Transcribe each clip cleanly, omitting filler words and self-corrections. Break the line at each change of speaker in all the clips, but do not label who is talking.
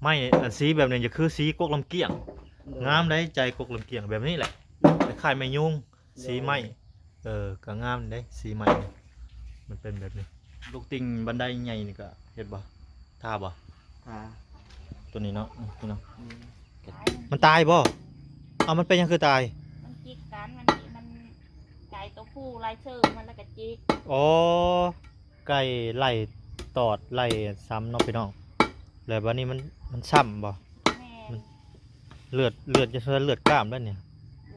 ไม่อันสีแบบนี้จะคือสีกกลำเกี้ยงงามได้ใจกกลำเกี้ยงแบบนี้แหละคล้ายๆไม่ยุ่งสีไม้ก็งามได้สีไม้มันเป็นแบบนี้ลูกติงบันไดใหญ่นี่ก็เห็นบ่ท่าบ่
ค่ะ
ตัวนี้เนาะนี่เนาะ
อืม
มันตายบ่เอามันเป็นยังคือตาย
มันจิกกันมันไก่ตัวผู้ไล่เชิงมันแล้วก็จิก
อ๋อไก่ไล่ตอดไล่ซ้ำเนาะพี่น้องแล้วบัดนี้มันซ้ำบ่
แม่
เลือดจะเลือดกล้ามแล้วเนี่ย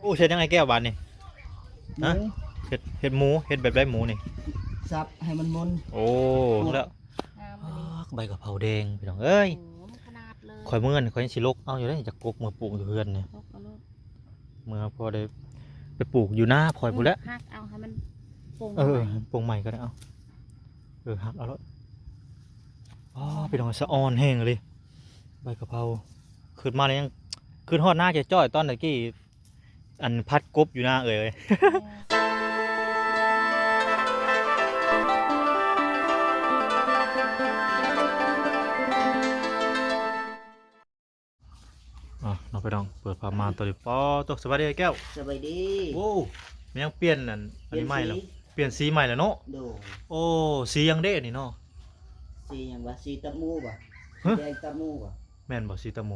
โอ้เช็ดยังไงแก้วบานนี่
หมู
เห็ดหมูเห็ดแบบไรหมูนี่
สับให้มันมุน
โอ้แล้ว
งามเลย
ใบกะเพราแดงพี่น้องเอ้ย
โอ้โหมันขนาดเลย
ข่อยเมื่อนข่อยยังสิลกเอาอยู่ได้จากกกมาปลูกอยู่เพื่อนเนี่ย
ลกเอาลูก
เมื่อพอได้ไปปลูกอยู่หน้าพลอยพูดแล้ว
หักเอาให้มันโป่ง
ปลูกใหม่ก็ได้เอาหักเอาแล้วอ๋อพี่น้องสะออนแห้งเลยใบกะเพราขึ้นมาเลยยังขึ้นฮอดหน้าจะจ้อยตอนตะกี้อันพัดกบอยู่หน้าเลย น้องไปดองเปิดพามาตัวดิปอตัวสวัสดีแก้ว
สบายดี
โอ้มันยังเปลี่ยนอันนี้ใหม่แล้วเปลี่ยนสีใหม่แล้วเนาะ
โด
โอ้สียังเด้นี่เนาะ
สีหยังวะสีตะมูบ่
ฮะ
แดงตะมูบ่
แม่นบ่สีตะโม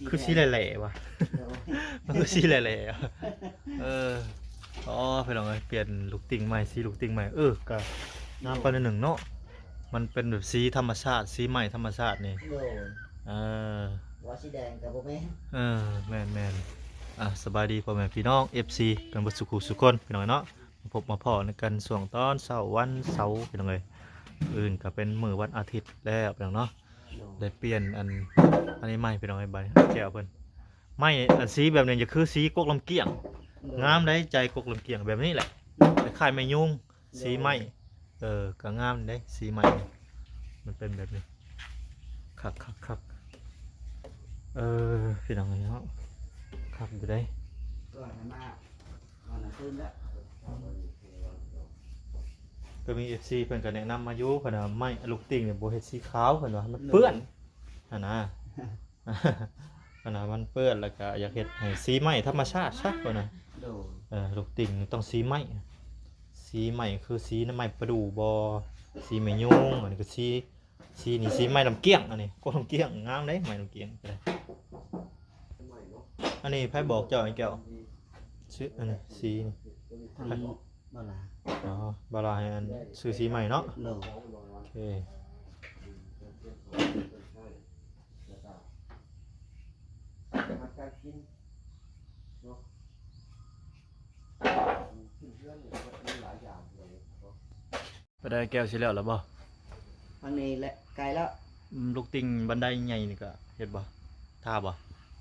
คือสี
แดง
แหล่ๆวะ
โด
มันคือสีแหล่ๆอะอ๋อไปลองเลยเปลี่ยนลูกติ่งใหม่สีลูกติ่งใหม่ก็น้ำปานหนึ่งเนาะมันเป็นแบบสีธรรมชาติสีใหม่ธรรมชาตินี่
โด
เออ
ว่าสีแดงกับบ่แม่น
แม่นสบายดีพ่อแม่พี่น้อง FC กันเบ่สุขุสุคนพี่น้องเนาะมาพบมาพ้อในกันช่วงตอนเช้าวันเสาร์พี่น้องเอ้ยอื่นก็เป็นมื้อวันอาทิตย์แล้วพี่น้องเนาะ
โด
ได้เปลี่ยนอันนี้ใหม่พี่น้องไอ้ใบแก้วเพิ่นไม่อันสีแบบนี้จะคือสีกกลำเกี้ยงงามได้ใจกกลำเกี้ยงแบบนี้แหละคล้ายๆไม่ยุ่งสีไม้ก็งามได้สีไม้มันเป็นแบบนี้คักพี่น้องเนาะครับอยู่ได้
ก่อนมาวันนั้นคืนแล้ว
ก็มี FC เพิ่นก็แนะนำมาอยู่เพิ่นว่าไม้ลูกติ่งเนี่ยบ่เฮ็ดสีขาวเพิ่นว่ามันเปื้อนหั่นนะ ขนาดมันเปื้อนแล้วก็อยากเฮ็ดให้สีไหม้ธรรมชาติซะเพิ่นน่ะ
โด
ลูกติ่งต้องสีไหม้คือสีน้ำไหม้ประดู่บ่สีไม้ยุงอันนี้ก็สีนี่สีไม้ลำเกี้ยงอันนี้ก็ลำเกี้ยงงามเด้ไม้ลำเกี้ยงก็ได้อันนี้ไผบอกเจ้าไอ้แก้วชื่ออันนี้สีนี่
ทางบ่ล่ะ
อ๋อบาลายอันซื้อสีใหม่เนาะ
โด
โอเคไปได้แก้วสิแล้วหรือบ่
ทางนี้แหละไกลแล้ว
ลูกติ่งบันไดใหญ่นี่ก็เฮ็ดบ่ท่าบ่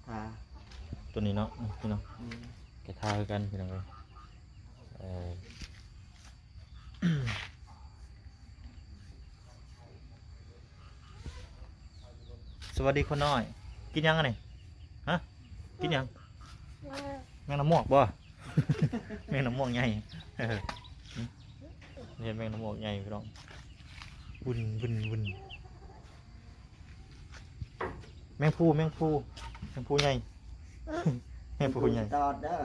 ค่ะ
ตัวนี้เนาะพี่น้อง
อืม
แกท่าคือกันพี่น้องเอ้ยเอ่อ สวัสดีคนน้อย กินยังอะนี่ฮะกินยังแมงน้ำม่วงบ่ แมงน้ำม่วงใหญ่นี่แมงน้ำม่วงใหญ่พี่น้องวุ่นแมงผู้ใหญ่ แมงผู้ใหญ่
ตอดเด้อ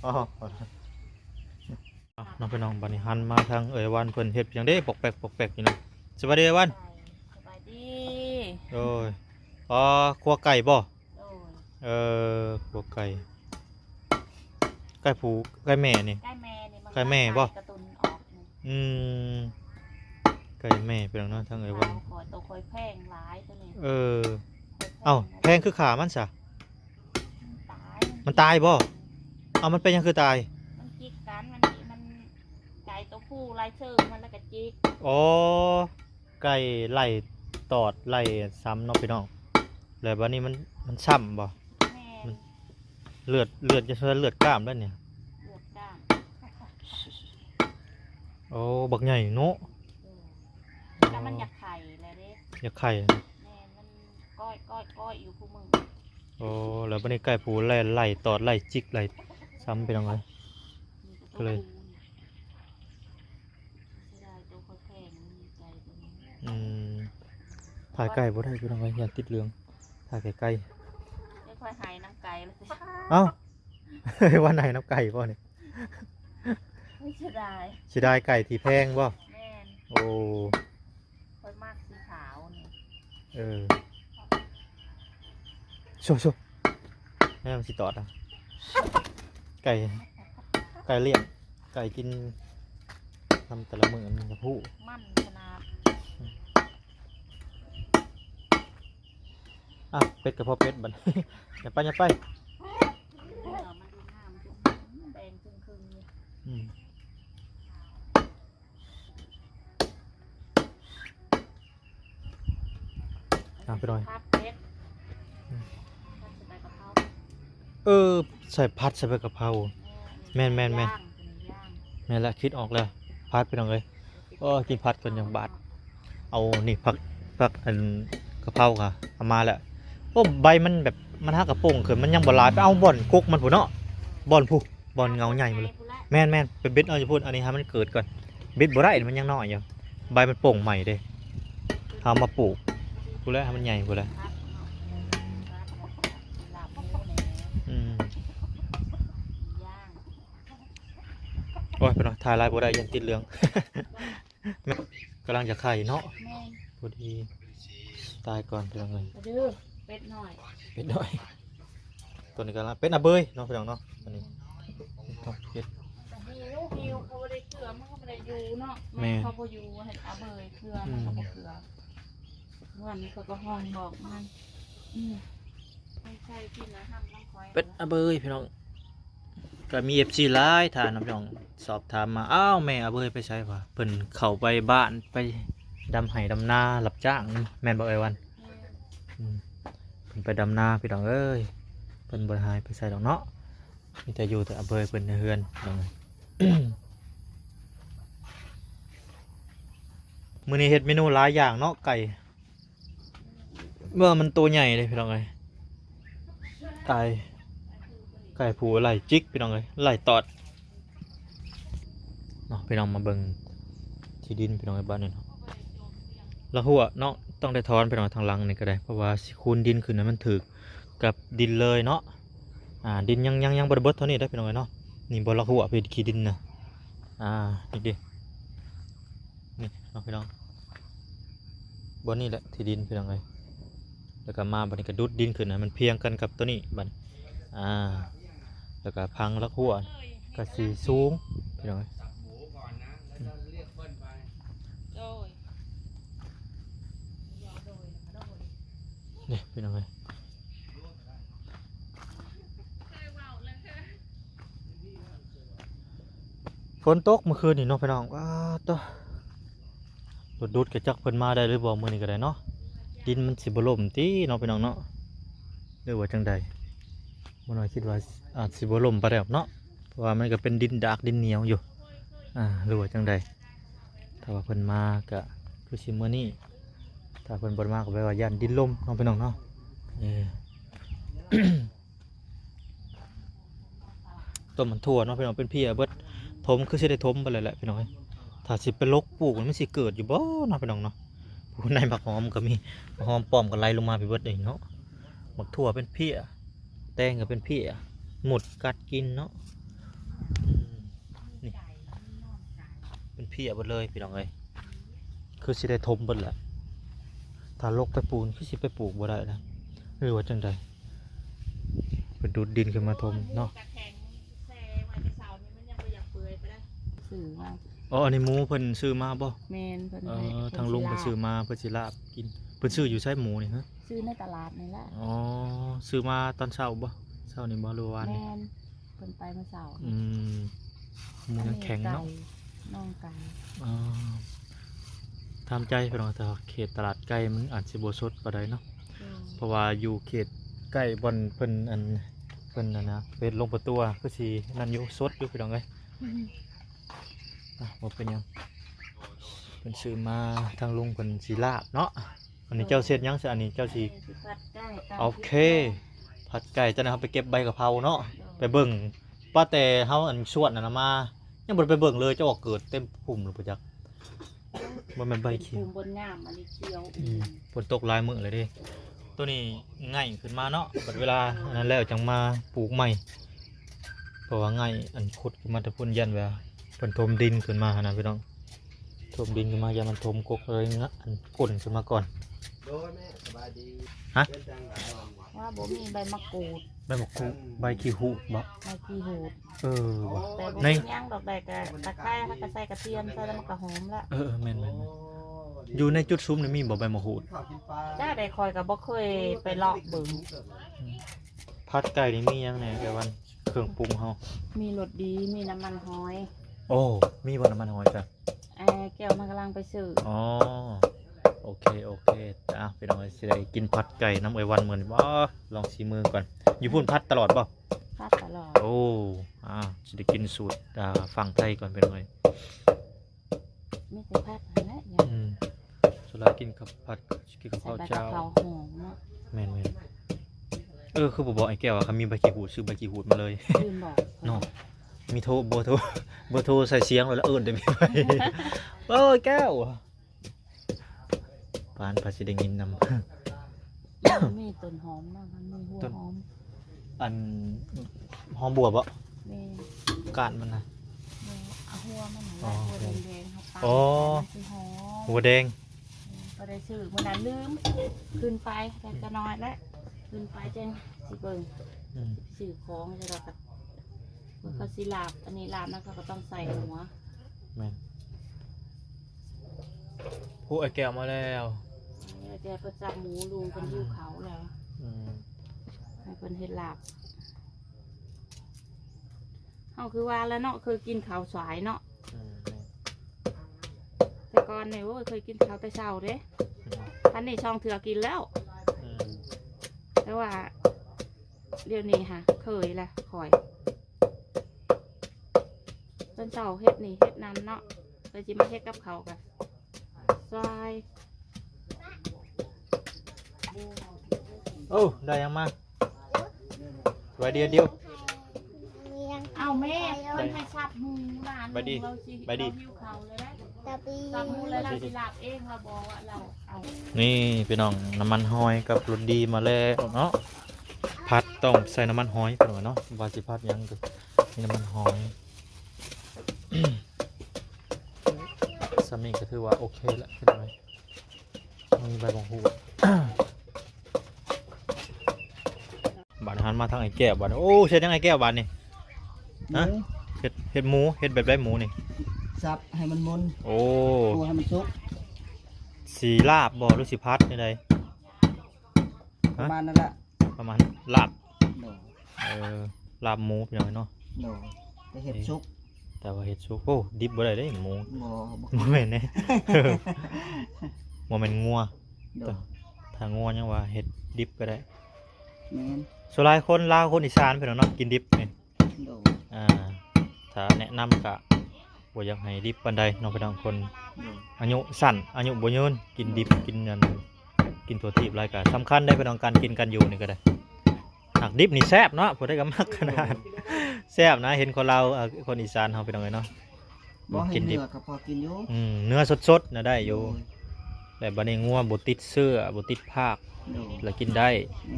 อ๋อน้องพี่น้องบัดนี้หันมาทางวันเพิ่นเฮ็ดจังได๋ปอกแปกอยู่นะสวัสดีวัน
สบายดี
โอ้ยคั่วไก่บ่
โอ้ย
คั่วไก่ผูไก่แม่นี่
ใกล้แม่นี่มัน
ใกล้แม่บ่
กระตุนออกนี่
อืมไก่แม่เป็นแล้วเนาะทางวัน
คอยตัวคอยแพงหลายตัวนี้
เอ้าแพงคือขามันซะ
ตาย
มันตายบ่มันเป็นยังคือตาย
มันจิกกันมันไก่ตัวผู้ไล่เชิงมันแล้วก็จิก
อ๋อไก่ไล่ตอดไล่ซ้ำเนาะพี่น้องแล้วบัดนี้มันซ้ำบ่
แม่
เลือดจะเลือดกล้ามแล้วเนี่ย
เลือดก้าง
โอ้บักใหญ่เนาะ
แล้วมันอยากไข่เลยเด้
อยากไข่
แม่มันก้อยอยู่คู่มึง
โอ้แล้วบัดนี้ไก่ผูไล่ตอดไล่จิกไล่ซ้ำไปตรงไหน
มีแต่ตัว
เลย
ผู้เนี่ยเสียดายตัวคอยแพงมันมีใจตัวนี้
ถ่ายไก่บ่ได้พี่น้องไว้อย่าติดเหลือง ถ่ายใกล้
ไม่ค่อยหายน้ำไก่เลยสิ
ๆเอ้า วันไหนน้ำไก่บ่เนี่ย
ไม่เสียดาย
สิได้ไก่ที่แพงบ่
แม่น
โอ้
ค่อยมากสีขาวนี่
เออโชว์ๆให้มันสิตอดอ่ะไก่เลี้ยงไก่กินทำแต่ละมื้อมันจะพู
มั่นขนาด
อ่ะเป็ดกับพ่อเป็ดบัด อย่าไป
เนื้อมันดูงามจุ๊บแดงครึ่งๆนี่
อืมตามไปหน่อย
พับเป็ดพัดใส่ใบกะเพรา
เออใส่พัดใส่ใบกะเพรา แม่น
ย่าง
แม่นละคิดออกแล้วพัดไปหน่อยเลยกินพัดก่อนอย่างบาดเอานี่ผักอันกะเพราค่ะเอามาแล้วโอ้ใบมันแบบมันหักกระโปงขึ้นมันยังบ่หลายไปเอาบ่อนกุกมันผู้เนาะบ่อนผู้บ่อนเงาใหญ่หมดเลยแม่นเป็นเบ็ดเอาจะพูดอันนี้ฮะมันเกิดก่อนเบ็ดบ่ได้มันยังน้อยอยู่ใบมันโป่งใหม่เด้เอามาปลูกกูแล้วให้มันใหญ่กูแล้ว
พัดเนาะพัดหลับหมูเนี่ย
อืม
ย่าง
โอ้ยไปหน่อยถ่ายลายบ่ได้ยันติดเหลือง กำลังจะไข่เนาะ
แม่น
พอดีตายก่อนเพียงเลย
มาดื้อเป็ดหน่อย
เป็ดน้อยตัวนี้กำลังเป็ดอะเบยเนาะเพียงเนาะอันนี้ต้องเป็ด
แต่หิวเขาไม่ได้เกลือมันก็ไม่ได้อยู่เนาะ
แม่
เขาพออยู่เห็นอาเบยเกลือมันก็บ่เกลือวันนี้เขาก็ห้องบอกมันไม่ใช่ที่นะห้ามน้ำควาย
เป็ดอะเบยพี่น้องก็มี FC หลายท่านนะพี่น้องสอบถามมาอ้าวแม่อะเบยไปใช้ป่ะเพิ่นเข้าไปบ้านไปดำไห้ดำนารับจ้างแม่นบ่เอ้ยวันอืมเพิ่นไปดำนาพี่น้องเอ้ยเพิ่นบ่ได้หายไปใส่ดอกเนาะมีแต่อยู่แต่อะเบยเพิ่นในเฮือนพี่น้อง มื้อนี้เฮ็ดเมนูหลายอย่างเนาะไก่เมื่อมันตัวใหญ่เลยพี่น้องเอ้ยไก่ผูไหล่จิกพี่น้องเอ้ยไหล่ตอดเนาะพี่น้องมาเบิ่งที่ดินพี่น้องเอ้ยบ้านนี่เนาะแล้วหัวเนาะต้องได้ถอนพี่น้องทางหลังนี่ก็ได้เพราะว่าสิคูณดินขึ้นนั้นมันถึกกับดินเลยเนาะดินยังบ่ได้เบิดเท่านี้ได้อพี่น้องเอ้ยเนาะนี่บ่ละหัวเป็นขี้ดินนะนี่ดินี่เนาะพี่น้องบนนี่แหละที่ดินพี่น้องเอ้ยแล้วก็มาบัดนี้ก็ดุดดินขึ้นนะมันเพียงกันกับตัวนี้บัดแล้วก็พังละหัวก็สีสูงพี่น้องเอ้ย
โดย
นี่พี่น้องเอ้ยฝนตกเมื่อคืนนี่เนาะพี่น้องว้าตัวรถดูดกระจักเพิ่นมาได้หรือบ่มื้อนี้ก็ได้เนาะดินมันสิบ่ล่มติเนาะพี่น้องเนาะหรือว่าจังใดบ่น้อยคิดว่าอาจสิบ่ล่มปานใดเนาะเพราะว่ามันก็เป็นดินดากดินเหนียวอยู่หรือว่าจังใดถ้าว่าเพิ่นมาก็คือสิมื้อนี้ถ้าเพิ่นบ่มาก็แปลว่าย่านดินล่มเนาะพี่น้องเนาะ ต้นมันทั่วเนาะพี่น้องเป็นพี่เบิดถมคือสิได้ถมไปเลยแหละพี่น้องถ้าสิเป็นลกปลูกมันสิเกิดอยู่บ่เนาะพี่น้องเนาะผู้ในผักหอมก็มีผักหอมป้อมก็ไหลลงมาพี่เบิดเองเนาะหมักทั่วเป็นพี่แตงก็เป็นพี่หมดกัดกินเนาะนี่เป็นพี่เบิดเลยพี่น้องคือสิได้ถมเบิดแหละถ้าลกไปปลูกคือสิไปปลูกบ่ได้นะหรือว่าจังใดเป็นดูดดินขึ้นมาถมเนาะ
สื่อมา
อันนี้หมูเพิ่นซื้อมาบ่
แมนเพิ่น
ทางลุงเพิ่นซื้อมาเพิ่นสิลาบกินเพิ่นซื้ออยู่ใช้หมูนี่ฮะ
ซื้อในตลาดนี่แหละ
ซื้อมาตอนเช้าบ่เช้านี่บ่หรือวาน
แม
นี่
นเพิ่นไปเมื่อเช้า
หมูยังแข็งเนาะ
น้องไก่
ทำใจไปหน่อยแต่เขตตลาดไก่มันอาจสิบ่สดปานใดเนาะเพราะว่าอยู่เขตใกล้บ่อนเพิ่นนะเป็นลงประตูคือสินั่นอยู่สดอยู่พี่น้องเอ้ยบ่เป็นหยังเพิ่นซื้อมาทางลุงเพิ่นสิลาบเนาะอันนี้เจ้าเสร็จยังซะอันนี้เจ้าสิ
ผัดไก่
โอเคผัดไก่จะนะครับไปเก็บใบกะเพราเนาะไปเบิ่งป้าแต่เฮาอันชวดน่ะนะมายังบ่ได้ไปเบิ่งเลยเจ้าออกเกิดเต็มพุ่มเลยบ่จักบ่แม่นใบเขียว
ภูมิบนงามอันนี้เขียว
ฝนตกหลายมื้อเลยเด้ ตัวนี้ง่ายขึ้นมาเนาะบัดเวลาอันนั้นแล้วจังมาปลูกใหม่เพราะว่าง่ายอันขุดขึ้นมาแต่พุ่นยันว่าเพิ่นถมดินขึ้นมานะพี่น้องถมดินขึ้นมาอย่ามันถมกกเลยงะอันก้นขึ้นมาก่อน
โดยแม่สบายดี
ฮะ
เดินทางหลายวัน
ว่าบ่มีใบมะกรูด
ใบมะกรูดใบขี้หูดบ่
ใบขี้หูด
ว่ะ
แต่บ่
ใน
มีหยังดอกใดก็ตะไคร้ถ้าก็ใส่กระเทียมใส่แล้วมันก็หอมละ
แม่นอยู่ในจุดซุ้มนี่มีบ่ใบมะกรูด
ข้าวกินปลา
จ้าได้คอยก็บ่เคยไปเลาะเบิ่ง
ผัดไก่นี่มีหยังแหน่แต่วันเครื่องปรุงเฮา
มีรสดีมีน้ำมันหอย
โอ้มีบ่น้ำมันหอยจ้ะ
แก้วมันกำลังไปซื้อ
อ๋อโอเคจ้ะพี่น้องสิได้กินผัดไก่น้ำไอวันเหมือนบ่ลองชิมมือก่อนอยู่พุ่นผัดตลอดบ่
พัดตลอด
โอ้สิได้กินสูตรฝั่งไทยก่อนเป็นไง
มีแต่พัดนั่นแหละอย่าง
สุรากินกับผัดกินกับ
ใส่
ข้าว
ใบกะ
เจ้า
เพราหอมเนาะ
แม่นคือบ่บอกไอ้แก้วว่าเขามีใบขี้หูดซื้อใบขี้หูดมาเลย
ลืมบอก
เนาะมีโทรเบอร์โทรใส่เสียงแล้วเอิ้นได้มีไปโอ้ยแก้วปานพาสิได้ยินนำ
มันมีต้นหอมนะมันมีหัวหอม
อันหอมบัวบ่
แม่
กาดมันนะ
เอาหัวมัน
อ๋อ
หัวแดงๆเขาปั้น
อ๋อ
มันสิหอม
หัวแดง
ก็ได้ซื้อมันนั้นลืมขึ้นไปแต่ก็น้อยแล้วขึ้นไปจังสิเบิ่ง
อืม
ซื้อของจะเราก็มันก็สิลาบอันนี้ลาบนะเขาก็ต้องใส่หัว
แม่นผู้ไอ้แก้วมาแล้ว
แกประจำหมูลุงคนยิ้วเขาแล้ว
อืม
ให้เป็นเห็ดลาบเขาคือว่าแล้วเนาะเคยกินข้าวสายเนาะ
อืม
แต่ก่อนเนี่ยโอ้ยเคยกินข้าวแต่เช้าเด้ท่านนี่ช่องเถื่อกินแล้ว
อืม
แต่ว่าเดี๋ยวนี้ค่ะเคยแหละคอยตอนเช้าเฮ็ดนี่เฮ็ดนั้นเนาะเลยจิมาเฮ็ดกับเขาวกันซอย
โอ้ได้ยังมาไว้เดียว
เอาแม่คนให้ชับหมูร้าน
ไปดิ
เราสิ
ไปดิ
เราหิวเขาวเลยนะชับหมูแล้วเราสิลาบเองเราบอกว่าเราเอา
นี่พี่น้องน้ำมันหอยกับรสดีมาแล้วเนาะผัดต้องใส่น้ำมันหอยพี่น้องเนาะวาสิผัดยังก็มีน้ำมันหอย สามีก็ถือว่าโอเคแล้วเป็นไงมีใบบังหูด บาดหันมาทางไอ้แก้วบาดโอ้เช็ดยังไงแก้วบาดนี่
หมู
ฮะ เห็ดหมูเห็ดแบบไรหมูนี่
สับให้มันมุน
โอ้
ตัวให้มันสุก
สีลาบบ่หรือสีพัดนี่ใด
ประมาณนั้นละ
ประมาณลาบ
โดด
ลาบหมูพี่น้องเนาะ
โดดจะเห็ดสุก
แต่ว่าเห็ดซุกโอ้ดิบบ่ได้เด้หมู
บ่บ่
โมเมนต์เนี่ย โมเมนต์งัว
โดด
ถ้างัวยังว่าเห็ดดิบก็ได้
แม่น
ส่วนหลายคนลาวคนอีสานเพิ่นเนาะกินดิบนี่
โดด
ถ้าแนะนำก็บ่อยากให้ดิบปานใดน้องพี่น้องคน
โดด
อายุสั้นอายุบ่ยืนกินดิบกินอันกินตัวทีบหลายก็สำคัญได้พี่น้องการกินกันอยู่นี่ก็ได้หักดิบนี่แซ่บเนาะผู้ใดก็มักขนาด แซ่บนะเห็นคนเราคนอีสานเฮาพี่น้องเนาะ
บ่ให้
กินดิ
เนื้
บ
อก็พอกินอยู่
เนื้อสดๆนะได้อยู่แต่บัดนี้งัวบ่ติดเสื้อบ่ติดภาค
โดด
แล้วกินได้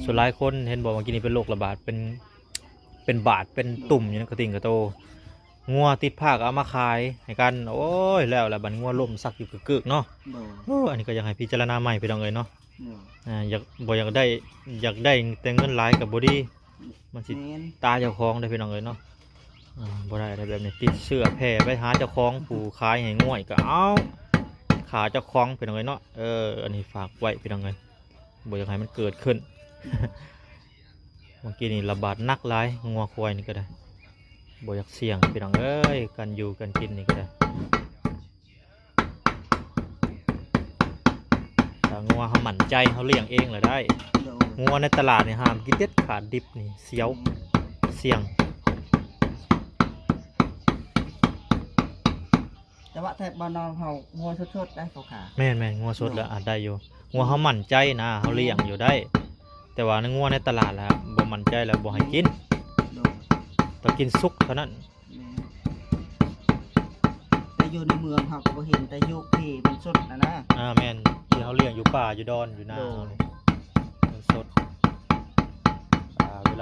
ส่วนหลายคนเห็นบอกว่ากินนี่เป็นโรคระบาดเป็นบาดเป็นตุ่มอยู่ในกระติ่งกระโตงัวติดภาคเอามาขายให้กันโอ้ยแล้วบัดงัวล่มซักอยู่กึกๆเนาะ
โดด
โอ้อันนี้ก็อยากให้พิจารณาใหม่พี่น้องเอ้ยเนาะ
โดด
อยากบ่อยากได้แต่เงินหลายกับบ่ดีมันสิ
แม่น
ตาเจ้าของได้พี่น้องเอ้ยเนาะบ่ได้อะไรแบบนี้ติดเสื้อแพร่ไปหาเจ้าของผู้ขายให้ง่วยก็เอาขาเจ้าของพี่น้องเอ้ยเนาะอันนี้ฝากไว้พี่น้องเอ้ยบ่อยากให้มันเกิดขึ้น เมื่อกี้นี่ระบาดหนักหลายงัวควายนี่ก็ได้บ่อยากเสี่ยงพี่น้องเอ้ยกันอยู่กันกินนี่ก็ได้ถ้างัวเขาหมั่นใจเขาเลี้ยงเองแหละได้
โดด
งัวในตลาดนี่ห้ามกินเด็ดขาดดิบนี่เสียวเสี่ยง
แต่ว่าแถบบ้านนองเขางัวสดๆได้เขาขา
แม่นงัวสดแล้วอาจได้อยู่งัวเขาหมั่นใจนะเขาเลี้ยงอยู่ได้ แต่ว่าในงัวในตลาดแล้วบ่หมั่นใจแล้วบ่ให้กิน
โดด
ต้องกินสุกเท่านั้น
แต่อยู่ในเมืองเขาก็บ่เห็นแต่อยู่ที่มันสดนะ
แม่นที่เขาเลี้ยงอยู่ป่าอยู่ดอนอยู่นาเขานี่มันสด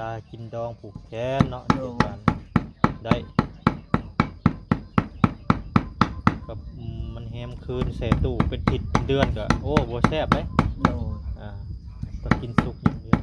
ลากินดองผูกแขนเนาะเดียวกันได้กับมันแฮมคืนใส่ตู้เป็นผิดเป็นเดือนก็โอ้บ่แซ่บเลย
โดย
ต้องกินสุกอย่างเดียว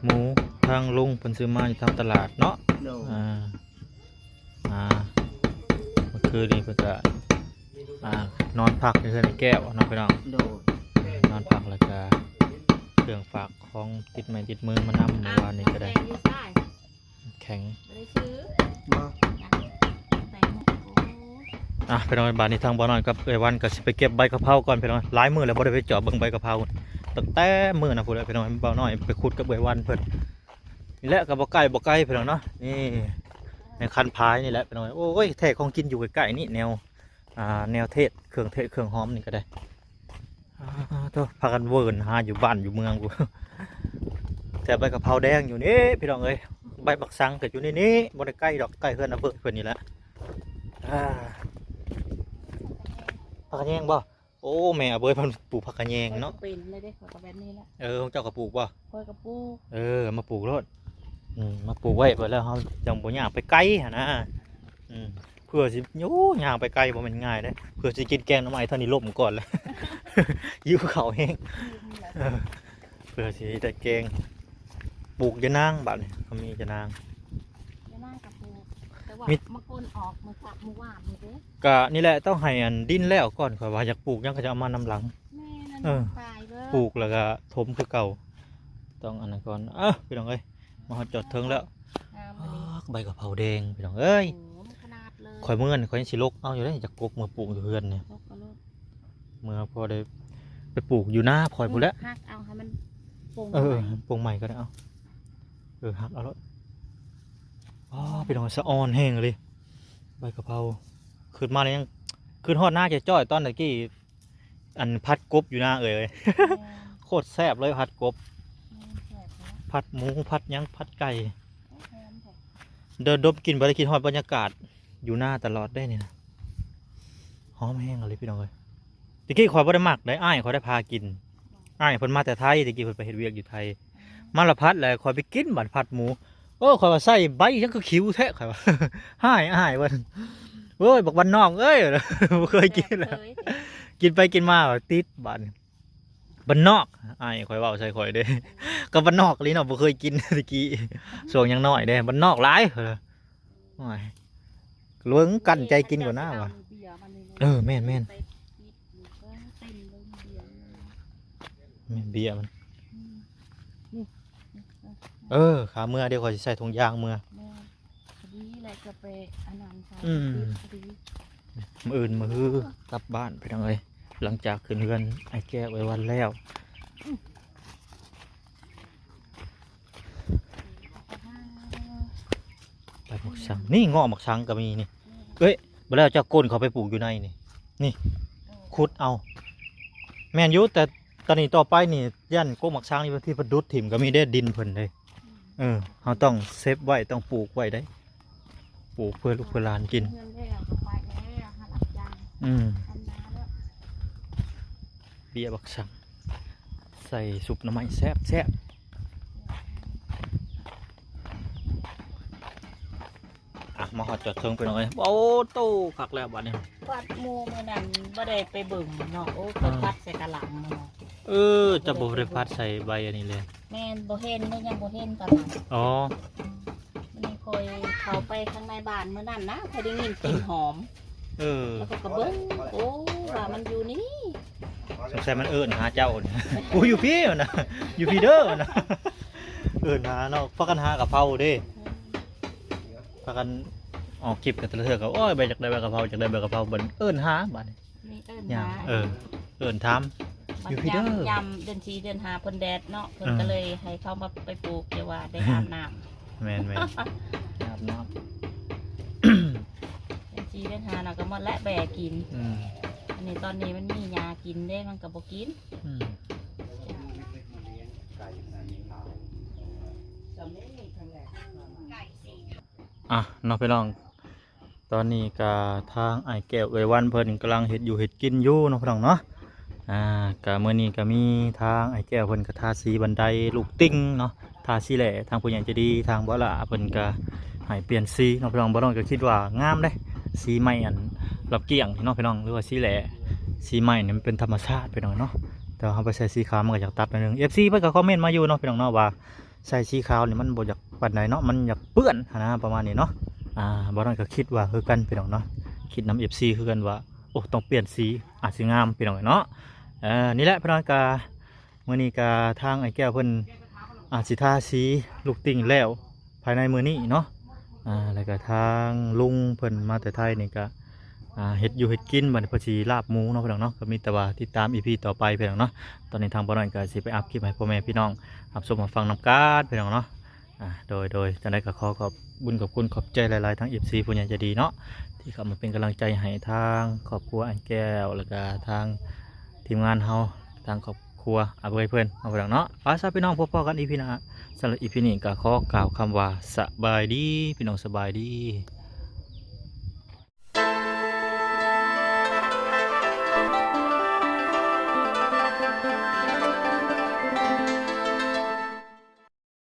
หมูทางลุงเพิ่นซื้อมาอยู่ทางตลาดเนาะ
โดย
เมื่อคืนนี้เพิ่นก็นอนพักในเรือนไอ้แก้วเนาะพี่น้อง
โดย
นอนพักแล้วก็เครื่องฝากของติดไม้ติดมือมานำเมื่อวานนี้ก็ได้
แตงอยู่ใต้
แข็ง
ไม่ได้ซื้อ
บ่
แตงโอ้
พี่น้องบ้านนี้ทางบ่อนอนกับเอ้ยวันก็สิไปเก็บใบกะเพราก่อนพี่น้องหลายมื้อแล้วบ่ได้ไปเจาะเบิ่งใบกะเพราตั้งแต่มื้อน่ะพุ่นแหละพี่น้องบ่าวน้อยไปขุดกับเอ้ยวันเพิ่นนี่แหละก็บ่ไกลพี่น้องเนาะนี่ในคันพายนี่แหละพี่น้องโอ้ยแท้ของกินอยู่ใกล้ๆนี่แนวแนวเทศเครื่องหอมนี่ก็ได้โตพากันเวิร์นหาอยู่บ้านอยู่เมืองกู แต่ใบกะเพราแดงอยู่นี่พี่น้องเอ้ยใบบักสังก็อยู่นี่บ่ได้ใกล้ดอกใกล้เฮือนอำเภอเพิ่นนี่แหละผักกะแยงบ่โอ้แม่เบยเพิ่นปลูกผักกะแยงเนาะ
เป็นเลยเด้ขอยกับแบบนี้แหละ
ของเจ้าก็ปลูกบ่
คอยกับปู
มาปลูกโลดมาปลูกไว้เพิ่นแล้วเฮาจังบ่ย่างไปไกลหั่นนะเพื่อสิโอ้ย่างไปไกลบ่แม่นง่ายเด้เพื่อสิกินแกงหน่อไม้เท่านี้ล่มก่อนแล้ว หิวข้าวแห้งเพื่อสิได้แกงปลูกยะนางบัดนี้เขามียะนาง
จะน่ากับปูแต่ว่า
มิ
มะกรูดออกมาจากมือว่านนี่เด้
ก็นี่แหละต้องให้อันดินแล้วก่อนข่อยว่าอยากปลูกยังก็จะเอามานำหลัง
แม่นั่น
เออ
ตายเลย
ปลูกแล้วก็ถมคือเก่าต้องอันนั้นก่อนพี่น้องเอ้ยมาฮอดจอดเทิงแล้ว
งามอันนี้
ใบกะเพราแดงพี่น้องเอ้ย
โอ้โหมันขนาดเลย
ข่อยเมื่อนี่ข่อยยังสิลกเอาอยู่ได้จากกกมาปลูกอยู่เฮือนเนี่ย
ลกก็ลก
เมื่อพอได้ไปปลูกอยู่หน้าพลอยพูนแล้ว
หักเอาให้มันโป่ง
ปลูกใหม่ก็ได้เอาหักเอาแล้วพี่น้องสะออนแห้งเลยใบกะเพราขึ้นมาเลยยังขึ้นฮอดหน้าจะจ้อยตอนตะกี้อันพัดกบอยู่หน้าเลย โคตรแซ่บเลยพัดกบพัดหมูพัดหยังพัดไก่เดินดมกินบริกินฮอดบรรยากาศอยู่หน้าตลอดได้เนี่ยนะหอมแห้งเลยพี่น้องเลยตะกี้ข่อยบ่ได้มักได้อ้ายข่อยได้พากินอ้ายเพิ่นมาแต่ไทยตะกี้เพิ่นไปเฮ็ดเวียกอยู่ไทยมาละพัดแล้วข่อยไปกินบัดพัดหมูข่อยว่าใส่ใบยังคือคิ้วแท้ข่อยว่า อ้ายเพิ่นโอ้ยบักบ้านนอกเอ้ย บ่เคยกินแล้วกินไปกินมาติดบ้านนอกอ้ายข่อยเว้าใส่ข่อยเด้ ก็บ้านนอกลีเนาะบ่เคยกิน ตะกี้ช่วงยังน้อยเด้บ้านนอกหลายโอ้ยลวงกันใจกินกว่าหน้าว่ะแม่นแม่นเบียร์มันขาเมื่อเดี๋ยวข่อยสิใส่ถุงยางเมื่อ
พอดีอะไรจะไปอันนั้นใช่พอดี
มื้ออื่นมื้อกลับบ้านไปทางเอ้ยหลังจากขึ้นเรือนไอ้แก้วไว้วันแล้วไปหมักสังนี่เงาะหมักสังก็มีนี่บ่แล้วเจ้าก้นเขาไปปลูกอยู่ในนี่ขุดเอาแม่นอยู่แต่ตอนนี้ต่อไปนี่ย่านโกหมักช้างนี่ที่เพิ่นดุดถิ่มก็มีได้ดินเพิ่นเลยเฮาต้องเซฟไว้ต้องปลูกไว้ได้ปลูกเพื่อลูกเพื่อหลานกิน
เงินแล้วก็ไปแล้วหาหลับจังทำนาแล้ว
เบี้ยบักสังใส่ซุปน้ำมันแซ่บมาหอดจอดเทิงไปหน่อยโอ้โตคักแล้วบัดนี้
วัดหมูเมื่อนั้นบ่ได้ไปเบิ่งเนาะโอ้ไปพัดใส่กะหล่ำเนาะ
จะบ่ได้พัดใส่ใบอันนี้เลย
แม่นบ่เห็นเมื่อยังบ่เห็นกะหล่ำ
อ๋อ
มันนี่คอยเข้าไปข้างในบ้านเมื่อนั้นนะพอได้ยินกลิ่นหอมแล้วก็เบิ่งโอ้ว่ามันอยู่นี่
สงสัยมันหาเจ้าเนี่ย กูอยู่พี่นะอยู่พี่เด้อนะหาเนาะพักกันหากับเผาเด้พักกันออกคลิปกันตะเถื่อกับโอ้ยไปจากได้ใบกะเพราจากได้ใบกะเพราบันหาบัดนี้
นี่
อย่าง ถาม อยู่พี่เด้อ
ยำเดือน4เดือน5เพิ่นแดดเนาะเพิ่นก็เลยให้เขามาไปปลูกเดี๋ยวว่าได้อาบน้ำ
แม่นอาบน้
เดือน4 4เดือน5น่ะก็หมดและแบกกิน
อืม
อันนี้ตอนนี้มันมียากินเด้มันก็บ่กิน
อืม อ่ะน้องพี่น้องตอนนี้ก็ทางไอ้แก้วเอยวันเพิ่นกำลังเฮ็ดอยู่เฮ็ดกินอยู่น้องพี่น้องเนาะก็มื้อนี้ก็มีทางไอ้แก้วเพิ่นก็ทาสีบันไดลูกติ้งเนาะทาสีแหล่ทางผู้ใหญ่ใจะดีทางบ่ล่ะเพิ่นก็ให้เปลี่ยนสีน้องพี่น้องบ่น้องก็คิดว่างามเด้สีใหม่อันรับเกี่ยงนี่เนาะพี่น้องหรือว่าสีแหล่สีใหม่นี่มันเป็นธรรมชาติพี่น้องเนาะแต่ว่าเฮาไปใส่สีขาวมันก็อยากตัดหน่อยนึง FC เพิ่นก็คอมเมนต์มาอยู่เนาะพี่น้องเนาะว่าใส่สีขาวนี่มันบ่อยากปานใดเนาะมันอยากเปื้อนหั้นนะประมาณนี้เนาะ บอลก็คิดว่าคือกันพี่น้องเนาะคิดนำ FC คือกันว่าโอ้ต้องเปลี่ยนสีอาจสิงามพี่น้องเนาะนี่แหละพี่น้องกามื้อนี้กาทางไอ้แก้วเพิ่นอาจสิทาสีลูกติ่งแล้วภายในมื้อนี้เนาะแล้วก็ทางลุงเพิ่นมาแต่ไทยนี่ก็เฮ็ดอยู่เฮ็ดกินบัดนี้เพิ่นสิลาบหมูเนาะพี่น้องเนาะก็มีแต่ว่าติดตาม EP ต่อไปพี่น้องเนาะตอนนี้ทางบ่น้อยก็สิไปอัพคลิปให้พ่อแม่พี่น้องรับชมรับฟังนำกันพี่น้องเนาะโดยจังได๋ก็ขอบบุญขอบคุณขอบใจหลายๆทั้ง FC ผู้ใหญ่ใจดีเนาะที่เข้ามาเป็นกำลังใจให้ทางครอบครัวอันแก้วแล้วก็ทางทีมงานเฮาทางครอบครัวอาเบยเพื่อนเอาไปเนาะป้าซาพี่น้องพบกันอีพีหน้าสำหรับอีพีนี้ก็ขอกล่าวคำว่าสบายดีพี่น้องสบายดี